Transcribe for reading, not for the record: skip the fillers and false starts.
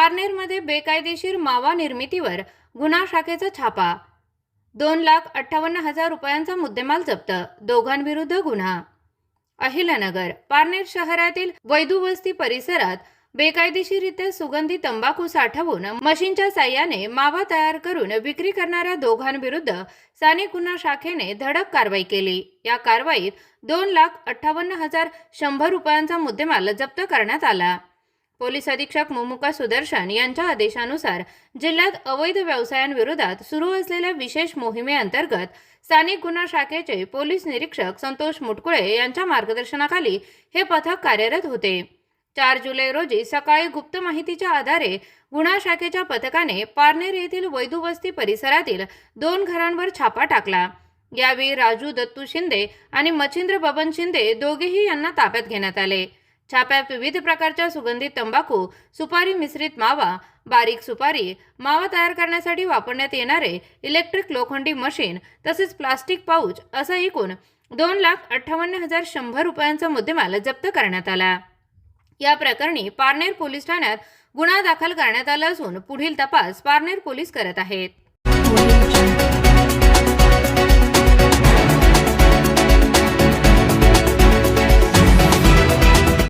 पारनेरमध्ये बेकायदेशीर मावा निर्मितीवर गुन्हा शाखेचा छापा। 2,58,000 रुपयांचा मुद्देमाल जप्त, दोघांविरुद्ध गुन्हा। अहिल्यानगर पारनेर शहरातील वैदुवस्ती परिसरात बेकायदेशीररित्या सुगंधी तंबाखू साठवून मशीनच्या साह्याने मावा तयार करून विक्री करणाऱ्या दोघांविरुद्ध स्थानिक गुन्हा शाखेने धडक कारवाई केली। या कारवाईत 2,58,100 रुपयांचा मुद्देमाल जप्त करण्यात आला। पोलीस अधीक्षक मुमुका सुदर्शन यांच्या आदेशानुसार जिल्ह्यात अवैध व्यवसायांविरोधात सुरू असलेल्या विशेष मोहिमेअंतर्गत स्थानिक गुन्हा शाखेचे पोलीस निरीक्षक संतोष मुटकुळे यांच्या मार्गदर्शनाखाली हे पथक कार्यरत होते। 4 जुलै रोजी सकाळी गुप्त माहितीच्या आधारे गुन्हा शाखेच्या पथकाने पारनेर येथील वैदुवस्ती परिसरातील 2 घरांवर छापा टाकला। यावेळी राजू दत्तू शिंदे आणि मच्छिंद्र बबन शिंदे दोघेही यांना ताब्यात घेण्यात आले। छाप्यात विविध प्रकारच्या सुगंधित तंबाखू, सुपारी मिश्रित मावा, बारीक सुपारी, मावा तयार करण्यासाठी वापरण्यात येणारे इलेक्ट्रिक लोखंडी मशीन तसेच प्लास्टिक पाऊच असा एकूण 2,58,100 रुपयांचा मुद्देमाल जप्त करण्यात आला। या प्रकरणी पारनेर पोलीस ठाण्यात गुन्हा दाखल करण्यात आला असून पुढील तपास पारनेर पोलीस करत आहेत।